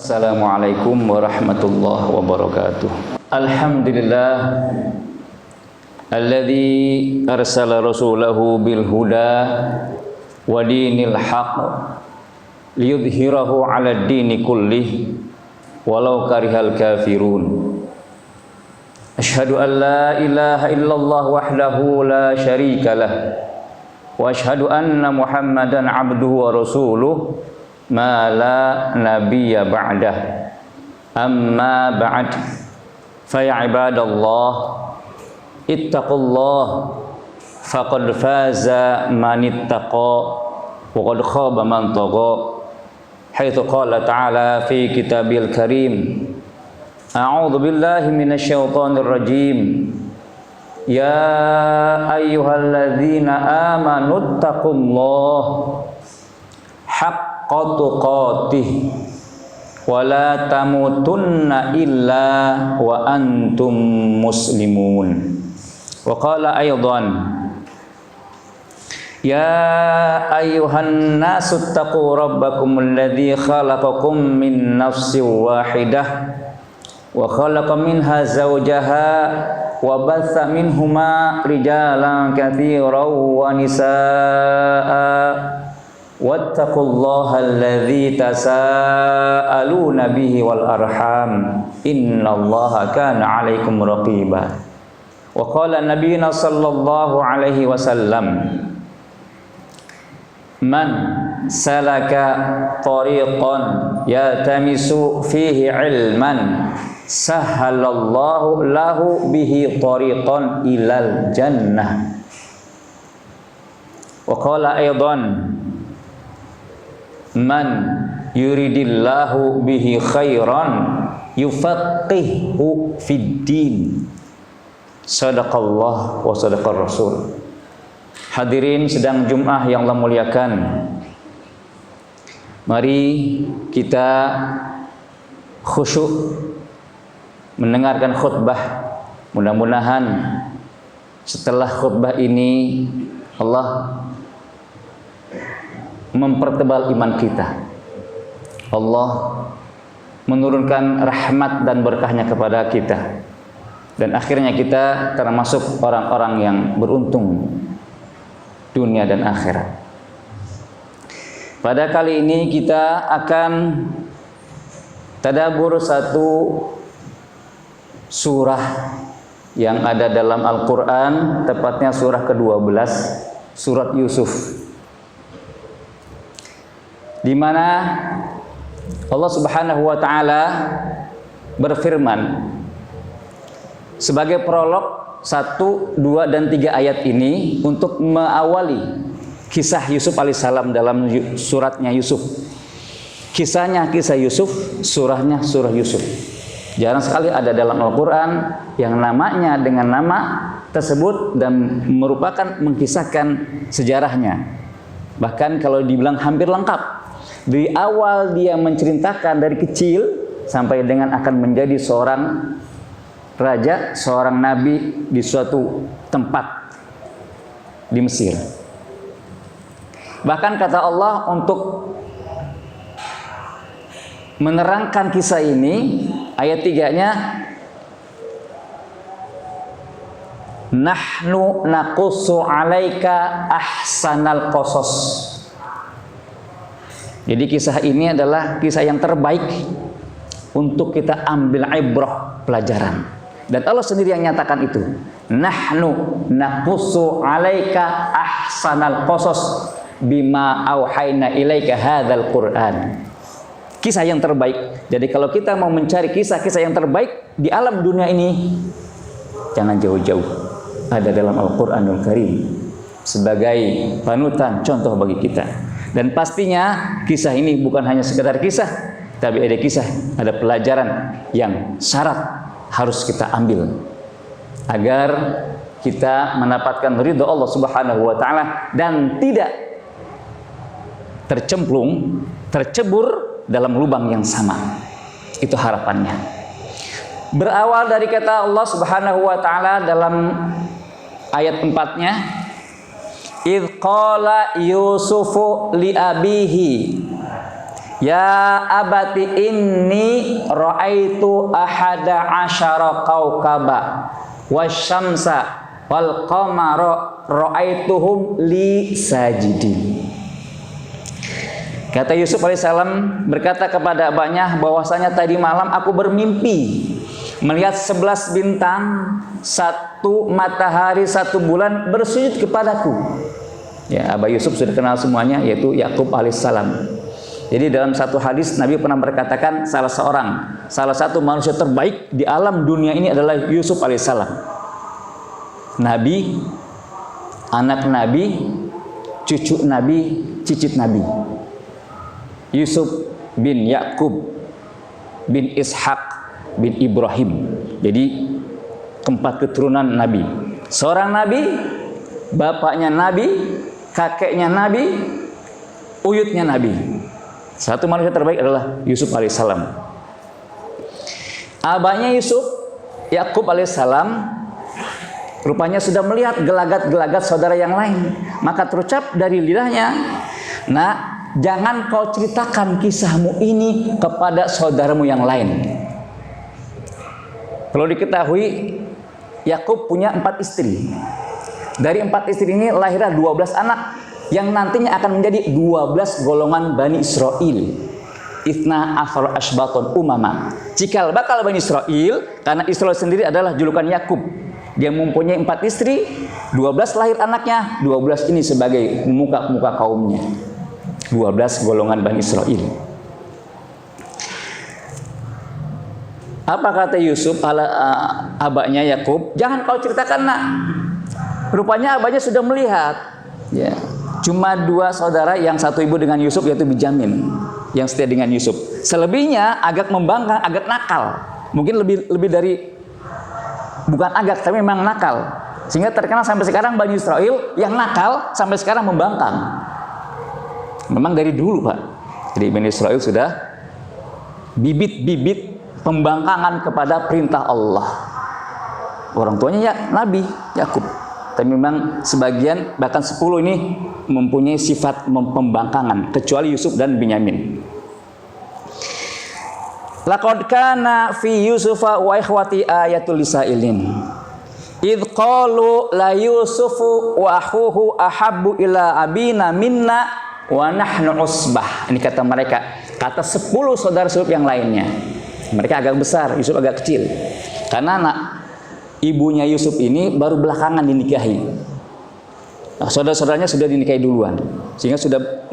Assalamualaikum warahmatullahi wabarakatuh. Alhamdulillah alladzi arsala rasulahu bil huda wa dinil haq liyudhhirahu 'ala dini kullih walau karihal kafirun. Asyhadu an la ilaha illallah wahdahu la syarika lah wa asyhadu anna Muhammadan 'abduhu wa rasuluh ma la nabiyya ba'dah. Amma ba'd, fa ya ibadallah ittaqullah faqad faza man ittaqa wa qad khaba man tagha. Haitsu qala ta'ala fi kitabil karim, a'udzu billahi minasy syaithanir rajim. Ya ayyuhalladzina amanu ittaqullaha haqqa tuqatih wa la tamutunna illa wa antum muslimun. Wa qala aydan, ya ayyuhan nasu taqu rabbakumul ladzi khalaqakum min nafsin wahidah wa khalaqa minha zawjaha wa batha minhuma rijalan katsiran wa nisaa wattaqullaha alladzi tasaaluna bihi wal arham innallaha kana 'alaikum raqiba. Wa qala nabiyuna sallallahu alaihi wasallam, man salaka tariqan yaltamisu fihi ilman sahhalallahu lahu bihi tariqan ilal jannah. Wa qala aidan, man yuridillahu bihi khairan yufaqihu fid din. Sadaqallah wa sadaqar rasul. Hadirin sedang Jum'ah yang Allah muliakan, mari kita khusyuk mendengarkan khutbah. Mudah-mudahan setelah khutbah ini Allah mempertebal iman kita. Allah menurunkan rahmat dan berkahnya kepada kita, dan akhirnya kita termasuk orang-orang yang beruntung dunia dan akhirat. Pada kali ini kita akan tadabbur satu surah yang ada dalam Al-Quran, tepatnya surah ke-12, surat Yusuf, di mana Allah Subhanahu wa taala berfirman sebagai prolog 1, 2, dan 3 ayat ini untuk mengawali kisah Yusuf alaihissalam dalam suratnya Yusuf. Kisahnya kisah Yusuf, surahnya surah Yusuf. Jarang sekali ada dalam Al-Quran yang namanya dengan nama tersebut dan merupakan mengkisahkan sejarahnya. Bahkan kalau dibilang hampir lengkap. Dari awal dia menceritakan dari kecil sampai dengan akan menjadi seorang raja, seorang nabi di suatu tempat di Mesir. Bahkan kata Allah untuk menerangkan kisah ini, ayat 3-nya, nahnu naqussu 'alaika ahsanal qasas. Jadi kisah ini adalah kisah yang terbaik untuk kita ambil ibrah, pelajaran. Dan Allah sendiri yang nyatakan itu. Nahnu naqussu 'alaika ahsanal qasas bima auhayna ilaika hadzal Qur'an. Kisah yang terbaik. Jadi kalau kita mau mencari kisah-kisah yang terbaik di alam dunia ini, jangan jauh-jauh. Ada dalam Al-Qur'anul Karim sebagai panutan, contoh bagi kita. Dan pastinya kisah ini bukan hanya sekedar kisah, tapi ada kisah, ada pelajaran yang syarat harus kita ambil agar kita mendapatkan ridho Allah Subhanahu wa taala dan tidak tercebur dalam lubang yang sama. Itu harapannya. Berawal dari kata Allah Subhanahu wa taala dalam ayat 4-nya, idh qala Yusufu li abihi Ya abati inni ra'aitu ahada asyara kaukaba wasyamsa wal qamara ra'aituhum li sajidin. Kata Yusuf alaihissalam berkata kepada abahnya bahwasanya tadi malam aku bermimpi melihat 11 bintang, 1 matahari, 1 bulan bersujud kepadaku. Ya, Abah Yusuf sudah kenal semuanya, yaitu Yakub alaihissalam. Jadi dalam satu hadis Nabi pernah berkatakan salah satu manusia terbaik di alam dunia ini adalah Yusuf alaihissalam. Nabi, anak Nabi, cucu Nabi, cicit Nabi. Yusuf bin Yakub bin Ishak bin Ibrahim. Jadi keempat keturunan Nabi. Seorang Nabi, bapaknya Nabi, kakeknya Nabi, uyutnya Nabi. Satu manusia terbaik adalah Yusuf alaihissalam. Abahnya Yusuf, Yakub alaihissalam, rupanya sudah melihat gelagat-gelagat saudara yang lain. Maka terucap dari lidahnya, "Nak, jangan kau ceritakan kisahmu ini kepada saudaramu yang lain." Perlu diketahui, Yakub punya 4 istri. Dari 4 istri ini lahirlah 12 anak yang nantinya akan menjadi 12 golongan Bani Israel. Ithna asyara asbaton umama. Cikal bakal Bani Israel, karena Israel sendiri adalah julukan Yakub. Dia mempunyai 4 istri, 12 lahir anaknya, 12 ini sebagai pemuka-pemuka kaumnya. 12 golongan Bani Israel. Apa kata Yusuf abahnya Yakub? Jangan kau ceritakan, nak. Rupanya abahnya sudah melihat. Ya. Cuma 2 saudara yang satu ibu dengan Yusuf, yaitu Benyamin yang setia dengan Yusuf. Selebihnya agak membangkang, agak nakal. Mungkin lebih dari, bukan agak, tapi memang nakal. Sehingga terkenal sampai sekarang Bani Israel yang nakal sampai sekarang membangkang. Memang dari dulu, Pak. Jadi Bani Israel sudah bibit-bibit pembangkangan kepada perintah Allah. Orang tuanya ya Nabi Yakub. Tapi memang sebagian, bahkan 10 ini mempunyai sifat pembangkangan, kecuali Yusuf dan Benyamin. Laqad kana fi Yusufa wa ikhwati ayatul lisailin. Idh qalu la Yusufu wa akhuhu ahabbu ila abina minna wa nahnu usbah. Ini kata mereka, kata 10 saudara Yusuf yang lainnya. Mereka agak besar, Yusuf agak kecil. Karena anak ibunya Yusuf ini baru belakangan dinikahi. Nah, saudara-saudaranya sudah dinikahi duluan. Sehingga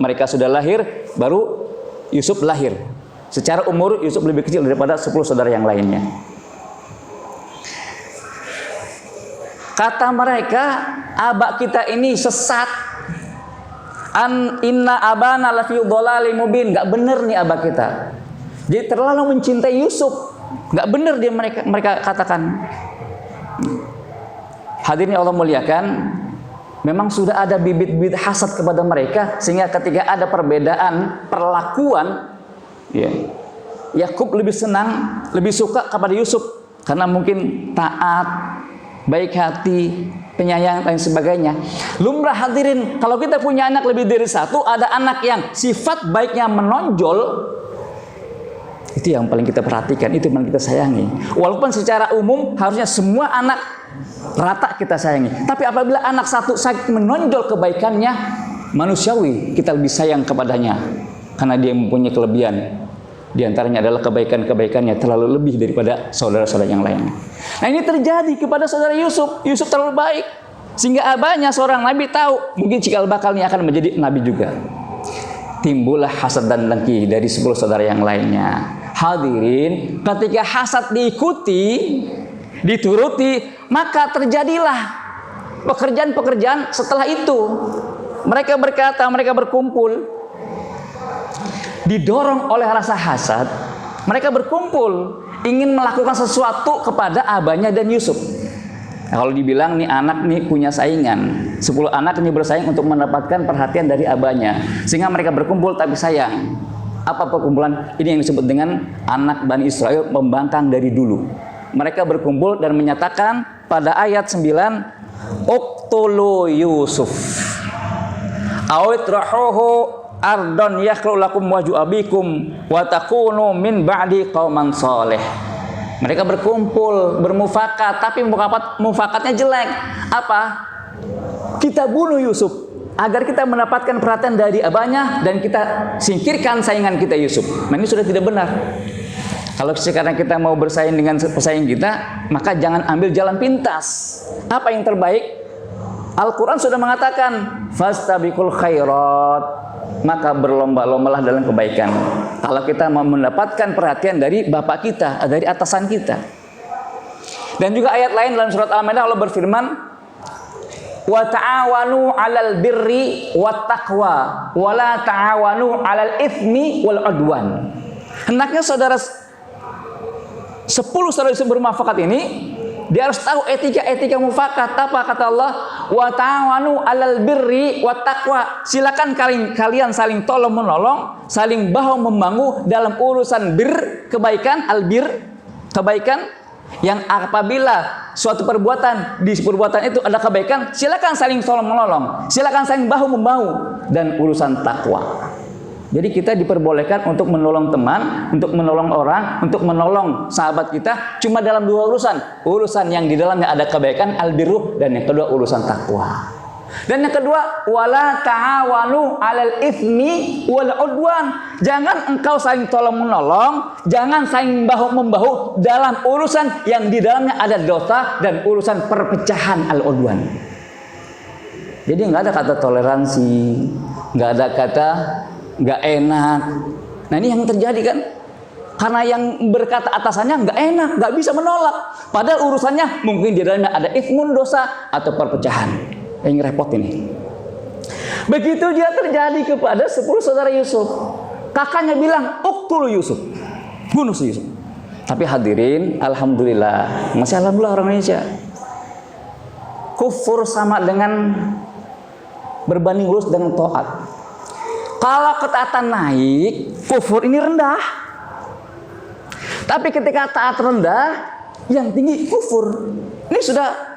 mereka sudah lahir, baru Yusuf lahir. Secara umur Yusuf lebih kecil daripada 10 saudara yang lainnya. Kata mereka, abah kita ini sesat. Inna abana lafi dhalalin mubin. Gak bener nih abah kita. Jadi terlalu mencintai Yusuf. Gak bener dia mereka katakan. Hadirin Allah muliakan, memang sudah ada bibit-bibit hasad kepada mereka, sehingga ketika ada perbedaan perlakuan, ya, Yakub lebih senang, lebih suka kepada Yusuf karena mungkin taat, baik hati, penyayang dan sebagainya. Lumrah hadirin, kalau kita punya anak lebih dari 1, ada anak yang sifat baiknya menonjol, itu yang paling kita perhatikan, itu yang paling kita sayangi. Walaupun secara umum harusnya semua anak rata kita sayangi, tapi apabila anak satu sangat menonjol kebaikannya, manusiawi kita lebih sayang kepadanya karena dia mempunyai kelebihan. Di antaranya adalah kebaikan-kebaikannya terlalu lebih daripada saudara-saudara yang lainnya. Nah, ini terjadi kepada saudara Yusuf. Yusuf terlalu baik sehingga abahnya seorang nabi tahu mungkin cikal bakalnya akan menjadi nabi juga. Timbullah hasad dan dengki dari 10 saudara yang lainnya. Hadirin, ketika hasad diikuti, dituruti, maka terjadilah pekerjaan-pekerjaan setelah itu. Mereka berkata, mereka berkumpul, didorong oleh rasa hasad, mereka berkumpul ingin melakukan sesuatu kepada abahnya dan Yusuf. Nah, kalau dibilang nih anak nih punya saingan, 10 anak ini bersaing untuk mendapatkan perhatian dari abahnya, sehingga mereka berkumpul tapi sayang. Apa perkumpulan? Ini yang disebut dengan anak Bani Israel membangkang dari dulu. Mereka berkumpul dan menyatakan pada ayat 9, Uqtulu Yusuf awitrahuhu ardon yakhlu lakum wajhu abikum wa takunu min ba'di qauman salih. Mereka berkumpul, bermufakat, tapi mufakatnya jelek. Apa? Kita bunuh Yusuf agar kita mendapatkan perhatian dari abahnya dan kita singkirkan saingan kita Yusuf. Nah, ini sudah tidak benar. Kalau sekarang kita mau bersaing dengan pesaing kita, maka jangan ambil jalan pintas. Apa yang terbaik? Al-Quran sudah mengatakan fastabiqul khairat, maka berlomba-lombalah dalam kebaikan. Kalau kita mau mendapatkan perhatian dari bapak kita, dari atasan kita. Dan juga ayat lain dalam surat Al-Maidah Allah berfirman, wa ta'awanu 'alal birri wat taqwa wa la ta'awanu 'alal itsmi wal 'udwan. Hendaknya saudara 10 saudara Yusuf bermufakat ini, dia harus tahu etika mufakat. Apa kata Allah? Wa ta'awanu 'alal birri wat taqwa. Silakan kalian saling tolong menolong, saling bahu membahu dalam urusan kebaikan, kebaikan yang apabila suatu perbuatan, di perbuatan itu ada kebaikan, silakan saling tolong menolong, silakan saling bahu membahu, dan urusan takwa. Jadi kita diperbolehkan untuk menolong teman, untuk menolong orang, untuk menolong sahabat kita cuma dalam 2 urusan. Urusan yang di dalamnya ada kebaikan, al-birru, dan yang kedua urusan takwa. Dan yang kedua, wala ta'awanu 'alal itsmi wal 'udwan. Jangan engkau saling tolong menolong, jangan saling bahu membahu dalam urusan yang di dalamnya ada dosa dan urusan perpecahan, al-'udwan. Jadi nggak ada kata toleransi, nggak ada kata nggak enak. Nah, ini yang terjadi kan? Karena yang berkata atasannya nggak enak, nggak bisa menolak. Padahal urusannya mungkin di dalamnya ada itsmun, dosa, atau perpecahan. Yang repot ini. Begitu dia terjadi kepada 10 saudara Yusuf. Kakaknya bilang, uqtulu Yusuf, bunuh si Yusuf. Tapi hadirin, alhamdulillah, masih alhamdulillah orang Indonesia. Kufur sama dengan berbanding lurus dengan taat. Kalau ketaatan naik, kufur ini rendah. Tapi ketika taat rendah, yang tinggi kufur. Ini sudah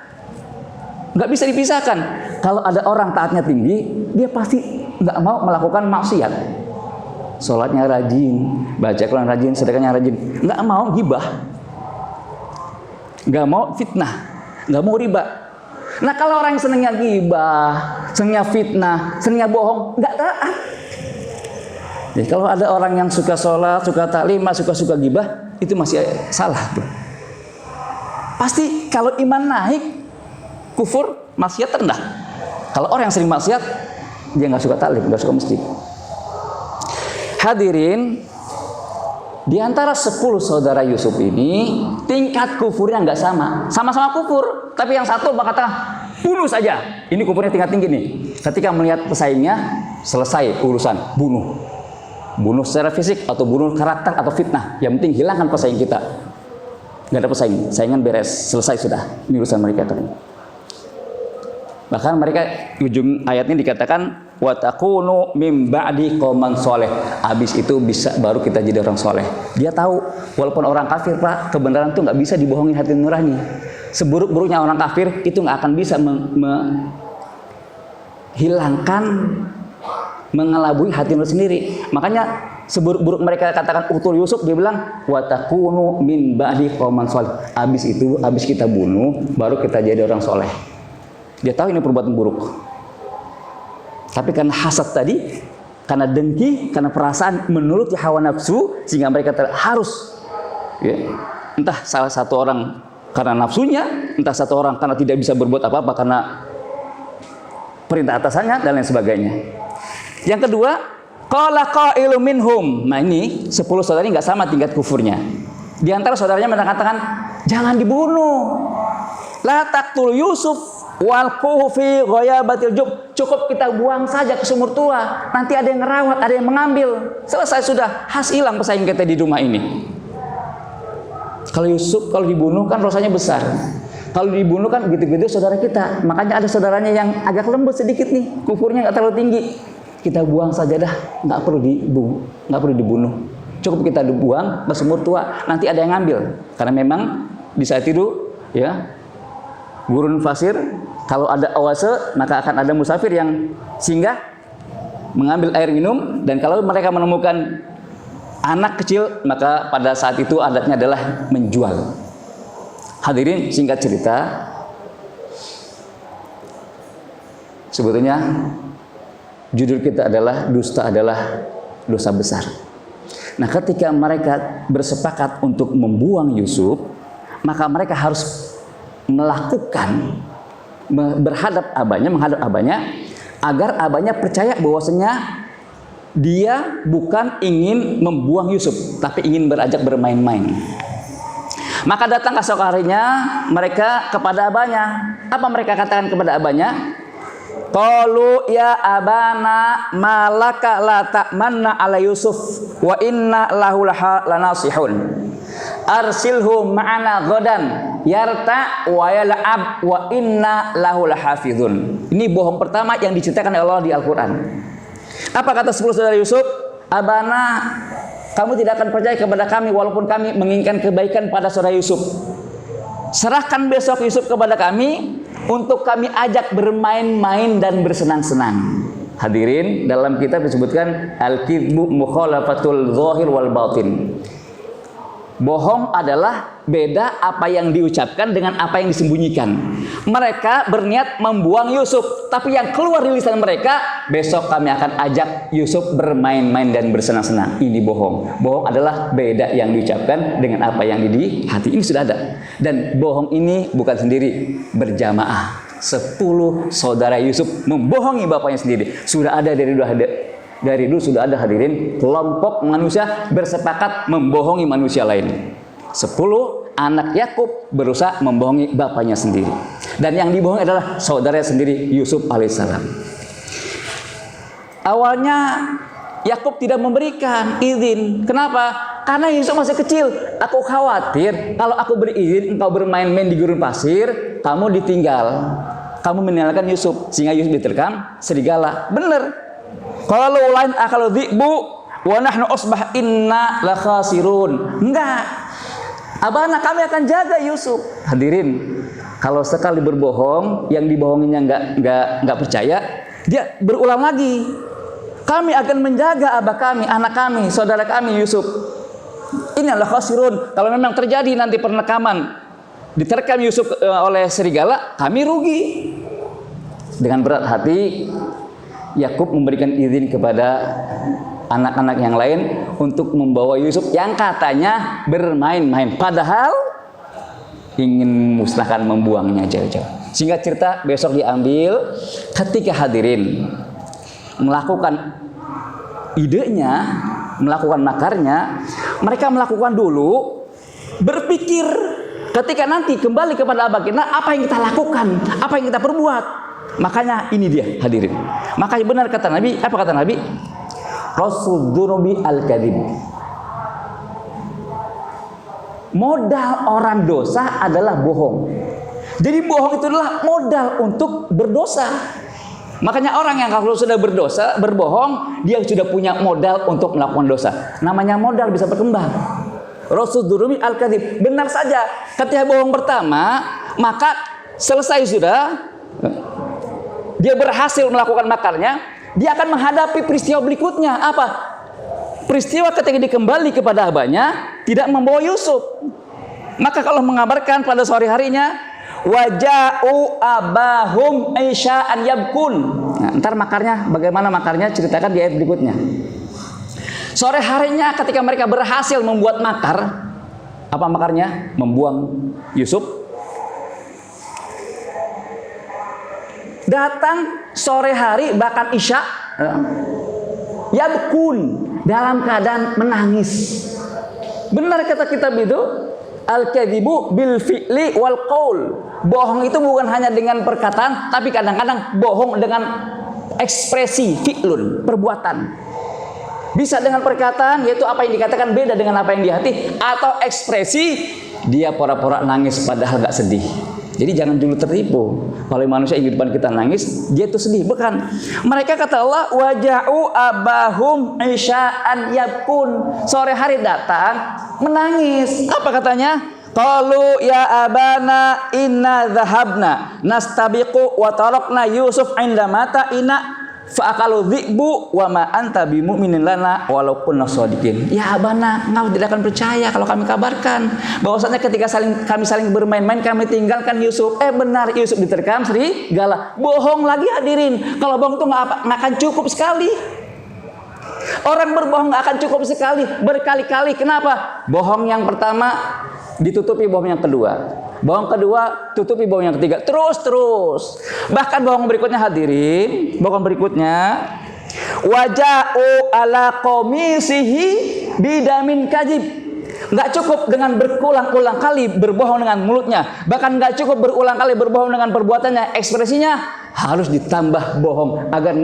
nggak bisa dipisahkan. Kalau ada orang taatnya tinggi, dia pasti nggak mau melakukan maksiat. Sholatnya rajin, baca Quran rajin, sedekahnya rajin. Nggak mau gibah, nggak mau fitnah, nggak mau riba. Nah, kalau orang yang senangnya gibah, senangnya fitnah, senangnya bohong, nggak taat. Jadi kalau ada orang yang suka sholat, suka taklimah, suka gibah, itu masih salah tuh. Pasti kalau iman naik, kufur, maksiat rendah. Kalau orang yang sering maksiat, dia nggak suka taklim, nggak suka masjid. Hadirin, di antara 10 saudara Yusuf ini, tingkat kufurnya nggak sama. Sama-sama kufur, tapi yang satu berkata, bunuh saja. Ini kufurnya tingkat tinggi nih. Ketika melihat pesaingnya, selesai urusan, bunuh. Bunuh secara fisik, atau bunuh karakter, atau fitnah. Yang penting hilangkan pesaing kita. Nggak ada pesaing, saingan beres, selesai sudah. Ini urusan mereka. Bahkan mereka ujung ayatnya dikatakan wa takunu mim ba'di qauman sholeh. Habis itu bisa baru kita jadi orang soleh. Dia tahu walaupun orang kafir, Pak, kebenaran itu nggak bisa dibohongin hati nurani. Seburuk-buruknya orang kafir itu nggak akan bisa menghilangkan, mengelabui hati nurani sendiri. Makanya seburuk-buruk mereka katakan utul Yusuf, dia bilang wa takunu min ba'di qauman sholeh. Habis itu, habis kita bunuh, baru kita jadi orang soleh. Dia tahu ini perbuatan buruk. Tapi karena hasad tadi, karena dengki, karena perasaan menurut hawa nafsu, sehingga mereka harus, ya, entah salah satu orang karena nafsunya, entah satu orang karena tidak bisa berbuat apa-apa karena perintah atasannya dan lain sebagainya. Yang kedua, qala qailun minhum. Nah, ini 10 saudara ini nggak sama tingkat kufurnya. Di antara saudaranya mengatakan, jangan dibunuh. La taqtul Yusuf walquhu fi ghayabatil jub. Cukup kita buang saja ke sumur tua. Nanti ada yang ngerawat, ada yang mengambil. Selesai sudah, has hilang pesaing kita di rumah ini. Kalau Yusuf kalau dibunuh kan dosanya besar. Kalau dibunuh kan gitu-gitu saudara kita. Makanya ada saudaranya yang agak lembut sedikit nih, kufurnya nggak terlalu tinggi. Kita buang saja dah, nggak perlu dibunuh. Cukup kita dibuang ke sumur tua. Nanti ada yang ngambil. Karena memang di saat itu, ya, gurun fasir, kalau ada oase maka akan ada musafir yang singgah mengambil air minum, dan kalau mereka menemukan anak kecil, maka pada saat itu adatnya adalah menjual. Hadirin, singkat cerita, sebetulnya judul kita adalah dusta adalah dosa besar. Nah, ketika mereka bersepakat untuk membuang Yusuf, maka mereka harus melakukan menghadap abahnya agar abahnya percaya bahwasanya dia bukan ingin membuang Yusuf, tapi ingin berajak bermain-main. Maka datang esok harinya mereka kepada abahnya. Apa mereka katakan kepada abahnya? Qalu ya abana malaka la ta'manna ala Yusuf wa inna lahu lanasihun. Arsilhu ma'ana ghadan yarta wa yal'ab wa inna lahu lahafizun. Ini bohong pertama yang diceritakan oleh Allah di Al-Qur'an. Apa kata 10 saudara Yusuf? Abana, kamu tidak akan percaya kepada kami walaupun kami menginginkan kebaikan pada saudara Yusuf. Serahkan besok Yusuf kepada kami untuk kami ajak bermain-main dan bersenang-senang. Hadirin, dalam kitab disebutkan al-kidbu mukhalafatul zahir wal batin. Bohong adalah beda apa yang diucapkan dengan apa yang disembunyikan. Mereka berniat membuang Yusuf, tapi yang keluar di lisan mereka, besok kami akan ajak Yusuf bermain-main dan bersenang-senang. Ini bohong. Bohong adalah beda yang diucapkan dengan apa yang di hati. Ini sudah ada. Dan bohong ini bukan sendiri, berjamaah. 10 saudara Yusuf membohongi bapaknya sendiri. Sudah ada dari dulu sudah ada, hadirin, kelompok manusia bersepakat membohongi manusia lain. 10 anak Yakub berusaha membohongi bapaknya sendiri. Dan yang dibohongi adalah saudara sendiri, Yusuf alaihissalam. Awalnya Yakub tidak memberikan izin. Kenapa? Karena Yusuf masih kecil. Aku khawatir kalau aku beri izin engkau bermain-main di gurun pasir, kamu ditinggal. Kamu meninggalkan Yusuf, sehingga Yusuf diterkam serigala. Benar. Kalau lain akalu dhi'bu wa nahnu usbah inna la khasirun. Enggak. Abana, kami akan jaga Yusuf. Hadirin, kalau sekali berbohong, yang dibohonginya enggak percaya, dia berulang lagi. Kami akan menjaga abah kami, anak kami, saudara kami Yusuf. Ini adalah khasirun. Kalau memang terjadi nanti penekaman, diterkam Yusuf oleh serigala, kami rugi. Dengan berat hati Yakub memberikan izin kepada anak-anak yang lain untuk membawa Yusuf yang katanya bermain-main, padahal ingin musnahkan, membuangnya jauh-jauh. Sehingga cerita besok diambil ketika hadirin melakukan idenya, melakukan makarnya, mereka melakukan dulu, berpikir ketika nanti kembali kepada abah kita, apa yang kita lakukan, apa yang kita perbuat. Makanya ini dia, hadirin. Makanya benar kata Nabi, apa kata Nabi? Rasul dunubi al-kadhib. Modal orang dosa adalah bohong. Jadi bohong itu adalah modal untuk berdosa. Makanya orang yang kalau sudah berdosa, berbohong, dia sudah punya modal untuk melakukan dosa. Namanya modal bisa berkembang. Rasul dunubi al-kadhib. Benar saja, ketika bohong pertama, maka selesai sudah, dia berhasil melakukan makarnya, dia akan menghadapi peristiwa berikutnya. Apa? Peristiwa ketika dia kembali kepada abahnya, tidak membawa Yusuf. Maka kalau mengabarkan pada sore harinya, waja'u abahum isya'an yabkun. Nah, ntar makarnya, bagaimana makarnya, ceritakan di ayat berikutnya. Sore harinya ketika mereka berhasil membuat makar, apa makarnya? Membuang Yusuf. Datang sore hari bahkan isya, yabkun, dalam keadaan menangis. Benar kata kitab itu, al-kadhibu bil fi'li wal qaul. Bohong itu bukan hanya dengan perkataan, tapi kadang-kadang bohong dengan ekspresi, fi'lun, perbuatan. Bisa dengan perkataan, yaitu apa yang dikatakan beda dengan apa yang di hati, atau ekspresi dia pura-pura nangis padahal gak sedih. Jadi jangan dulu tertipu. Kalau manusia ingin depan kita nangis, dia itu sedih. Bukan. Mereka kata Allah, waja'u abahum isya'an yabkun. Sore hari datang, menangis. Apa katanya? Qalu ya abana inna dhahabna nastabiqu wa tarakna Yusuf inda mata ina Fa'akalu dzi'bu wa ma anta bimu'minin lana walaupun nasadiqin. Ya abana, engkau tidak akan percaya kalau kami kabarkan bahwasanya ketika kami saling bermain-main kami tinggalkan Yusuf. Benar Yusuf diterkam serigala. Bohong lagi hadirin. Kalau bohong itu nggak akan cukup sekali. Orang berbohong nggak akan cukup sekali, berkali-kali. Kenapa? Bohong yang pertama ditutupi bohong yang kedua. Bohong kedua tutupi bohong yang ketiga. Terus. Bahkan bohong berikutnya hadirin, bohong berikutnya waja'u ala qamisihi bidamin kadzib. Enggak cukup dengan berulang-ulang kali berbohong dengan mulutnya, bahkan enggak cukup berulang kali berbohong dengan perbuatannya, ekspresinya harus ditambah bohong agar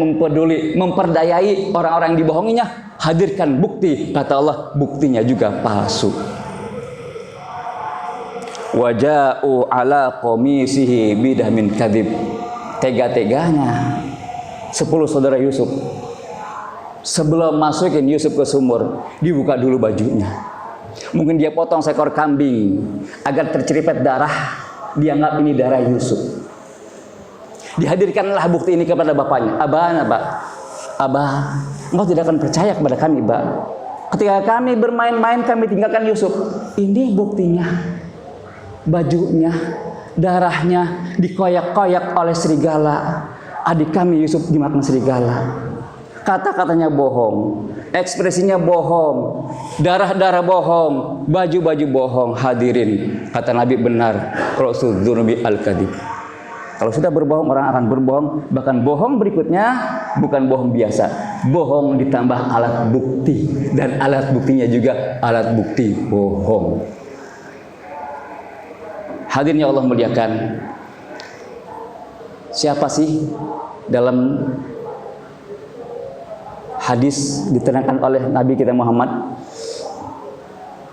memperdayai orang-orang yang dibohonginya. Hadirkan bukti, kata Allah, buktinya juga palsu. Waja'u ala qamisihi bidamin kadzib. Tega-teganya 10 saudara Yusuf sebelum masukin Yusuf ke sumur, dibuka dulu bajunya. Mungkin dia potong seekor kambing agar terceripet darah, dianggap ini darah Yusuf. Dihadirkanlah bukti ini kepada bapaknya. Abah, engkau tidak akan percaya kepada kami, Mbak. Ketika kami bermain-main kami tinggalkan Yusuf. Ini buktinya. Bajunya, darahnya dikoyak-koyak oleh serigala. Adik kami Yusuf dimakan serigala. Kata-katanya bohong, ekspresinya bohong, darah-darah bohong, baju-baju bohong. Hadirin, kata Nabi benar, Rasul dzunubi al-kadzib. Kalau sudah berbohong, orang akan berbohong. Bahkan bohong berikutnya bukan bohong biasa, bohong ditambah alat bukti, dan alat buktinya juga alat bukti bohong. Hadirin yang Allah muliakan, siapa sih dalam hadis diterangkan oleh Nabi kita Muhammad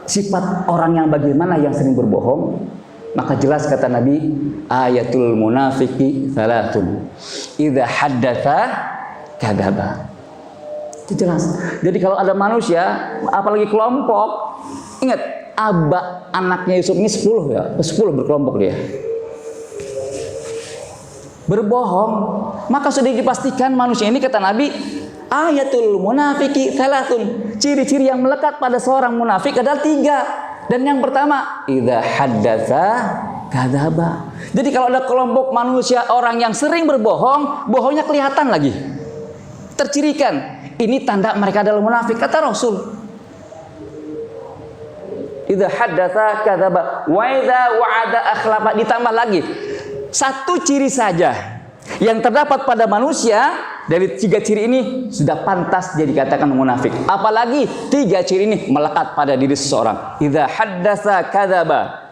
sifat orang yang bagaimana yang sering berbohong? Maka jelas kata Nabi, ayatul munafiqi salatun idza haddatsa kadzaba. Itu jelas. Jadi kalau ada manusia, apalagi kelompok, ingat, anaknya Yusuf ini 10 ya, 10 berkelompok dia. Berbohong, maka sudah dipastikan manusia ini, kata Nabi, ayatul munafiki salatun. Ciri-ciri yang melekat pada seorang munafik adalah 3. Dan yang pertama, idza haddatsa kadzaba. Jadi kalau ada kelompok manusia orang yang sering berbohong, bohongnya kelihatan lagi. Tercirikan. Ini tanda mereka adalah munafik, kata Rasul. Idza haddatsa kadzaba wa idza wa'ada akhlafa. Ditambah lagi 1 ciri saja yang terdapat pada manusia dari 3 ciri ini sudah pantas dia dikatakan munafik. Apalagi 3 ciri ini melekat pada diri seseorang. Idza haddatsa kadzaba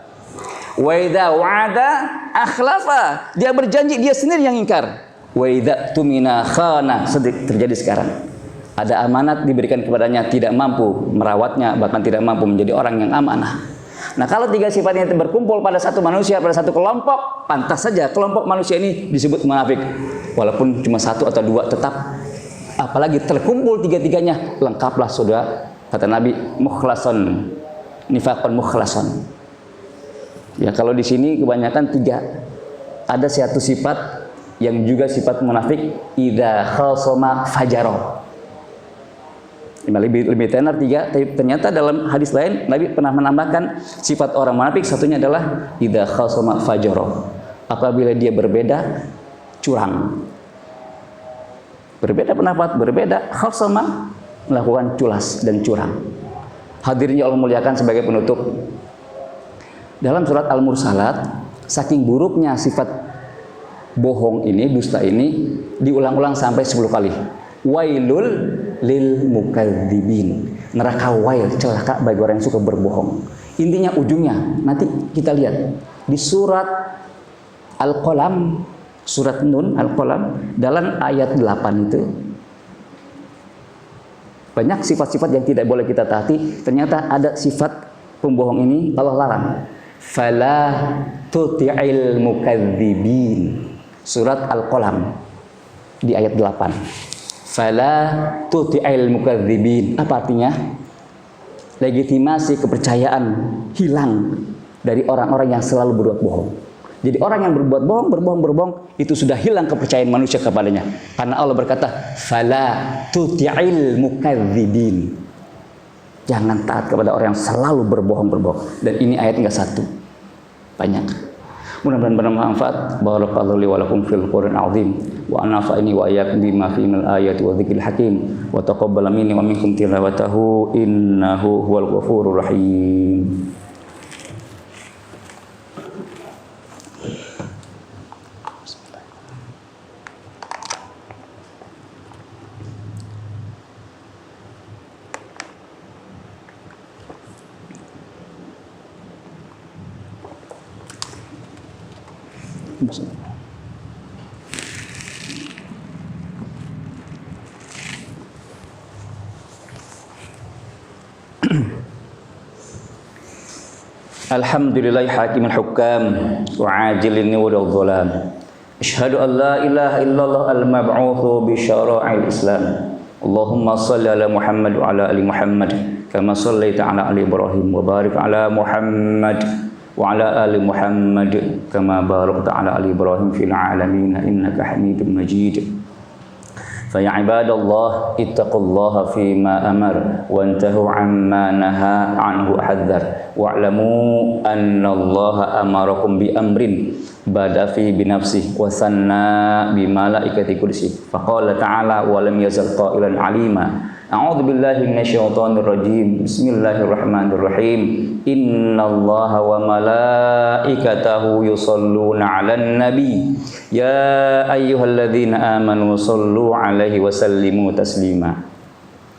wa idza wa'ada akhlafa. Dia berjanji, dia sendiri yang ingkar. Wa idza tumina khana. Terjadi sekarang. Ada amanat diberikan kepadanya, tidak mampu merawatnya, bahkan tidak mampu menjadi orang yang amanah. Nah, kalau 3 sifat ini berkumpul pada satu manusia, pada satu kelompok, pantas saja kelompok manusia ini disebut munafik. Walaupun cuma 1 atau 2 tetap. Apalagi terkumpul 3-tiganya, lengkaplah sudah, kata Nabi, mukhlason, nifaqon mukhlason. Ya, kalau di sini kebanyakan 3. Ada 1 sifat yang juga sifat munafik, idza khasama fajaro. Lebih tenar 3, tapi ternyata dalam hadis lain Nabi pernah menambahkan sifat orang munafik, satunya adalah idza khasama fajara. Apabila dia berbeda, curang. Berbeda pendapat, berbeda khasama, melakukan culas dan curang. Hadirin Allah muliakan, sebagai penutup, dalam surat Al-Mursalat, saking buruknya sifat bohong ini, dusta ini, diulang-ulang sampai 10 kali. Wailul lil mukadzibin. Neraka wail, celaka bagi orang yang suka berbohong. Intinya, ujungnya nanti kita lihat di surat Al-Qalam, surat Nun Al-Qalam, dalam ayat 8 itu banyak sifat-sifat yang tidak boleh kita taati. Ternyata ada sifat pembohong ini Allah larang. Fala tuti'il mukadzibin. Surat Al-Qalam di ayat 8. Fala tuti'il mukadzibin. Apa artinya? Legitimasi kepercayaan hilang dari orang-orang yang selalu berbuat bohong. Jadi orang yang berbuat berbohong itu sudah hilang kepercayaan manusia kepadanya. Karena Allah berkata, "Fala tuti'il mukadzibin." Jangan taat kepada orang yang selalu berbohong. Dan ini ayat enggak satu, banyak. Mudah-mudahan bermanfaat. Barakallahu li wa lakum fil Qur'anil azim wa nafa'ani wa iyyakum bima fihi minal ayati wa dzikril hakim wa taqabbal minni wa minkum tilawatahu innahu huwal ghafurur rahim. Alhamdulillahi hakimil hukam wa ajilin nuril dhulam. Asyhadu an la ilaha illallah al-mab'utsu bi syara'il Islam. Allahumma shalli ala Muhammad wa ala ali Muhammad kama shallaita ala ali Ibrahim wa barik ala Muhammad wa ala ali Muhammad kama barakta ala ali Ibrahim fil alamin innaka Hamidum Majid. Fa ya ibadallah ittaqullaha fima amar wa antahu amma naha anhu hadzar wa'lamu anna Allaha amarakum bi amrin bada fi bi nafsihi wa sanna bi malaikati kursi faqala ta'ala wa lam yazal qailan alima. A'udzu billahi minasyaitonir rajim. Bismillahirrahmanirrahim. Innallaha wa malaikatahu yusholluna 'alan nabi. Ya ayyuhalladzina amanu shallu 'alaihi wa sallimu taslima.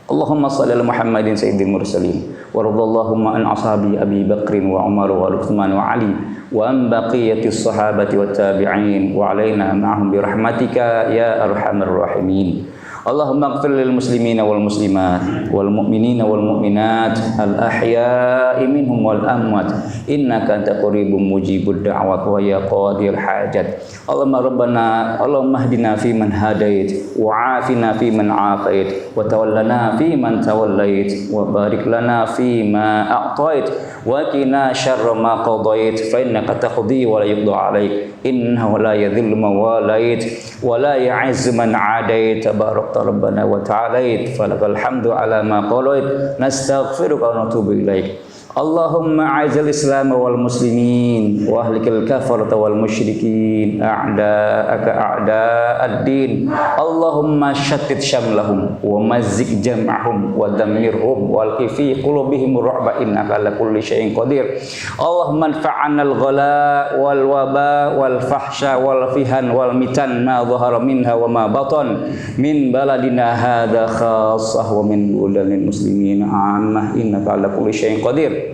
Allahumma shalli ala Muhammadin sayyidil mursalin wa radhallahumma an ashabi Abi Bakrin wa Umar wa Utsman wa Ali wa an baqiyatis sahabati wat tabi'in wa alaina ma'ahum bi rahmatika ya arhamar rahimin. Allahumma ighfir lil muslimina wal muslimat wal mu'minina wal mu'minat al ahya'i minhum wal amwat innaka anta qaribun mujibud da'wat wa ya qadir hajat. Allahumma hdina fi man hadait wa afina fi man afait wa tawallana fi man tawallait wa barik lana fi ma a'tait wa qina syarra ma qadait fa innaka taqdi wa la yuqda 'alaik innahu la yadhillu man walait wa la ya'izzu man 'adait tabarakta rabbana wa ta'alait falakal hamdu ala ma qalait nastaghfiruka wa natubu ilaik. Allahumma a'izil Islam wal muslimin wa ahlikil kafarata wal musyrikin a'da'aka a'da'ad-din. Allahumma shattit syamlahum wa mazzik jam'ahum wa damirhum wal fi qulubihim ru'ba innaka ala kulli syai'in qadir. Allahumma anfa'na al-ghala wal waba wal fahsya wal fihan wal mitan ma dhahara minha wa ma batan min baladina hadza khassah wa min buladil muslimin 'ammah innaka ala kulli syai'in qadir.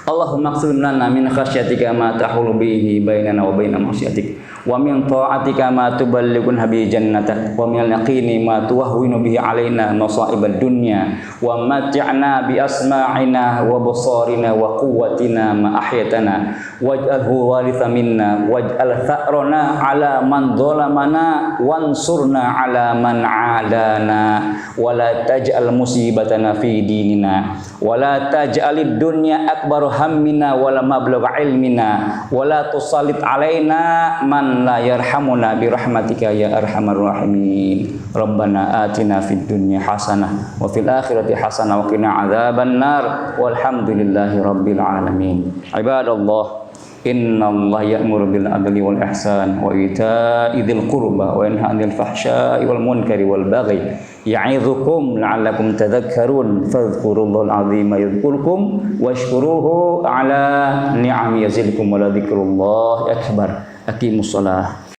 Allahumma qsim lana min khasyatika ma tahulu bihi bainana wa baina ma'siyatik wa min ta'atika ma tuballighuna bi jannatak wa min al-yaqini ma tuwahhinu bihi alaina masa'ibad dunya wa mat'na bi asma'ina wa basarina wa quwwatina ma ahyatana waj'alhu waritha minna waj'al tha'rana ala man zalamana wansurna ala man 'adana wa la taj'al musibatana fi dinina wa la taj'alid dunya akbar hammina wala mablagha ilmina wala tusallit alaina man la yarhamuna bi rahmatika ya arhamar rahimin. Rabbana atina fid dunya hasanah wa fil akhirati hasanah wa qina adzabannar walhamdulillahi rabbil alamin. Ibadallah, innallaha ya'muru bil adli wal ihsan wa ita'i dzil qurba wa yanha 'anil fahsya'i wal munkari wal baghi ya'idzukum la'allakum tadhakkarun fadhkurullahal 'azima yadhkurkum washkuruhu 'ala ni'ami yazidkum wa la dzikrullahi akbar. Aqimus shalah.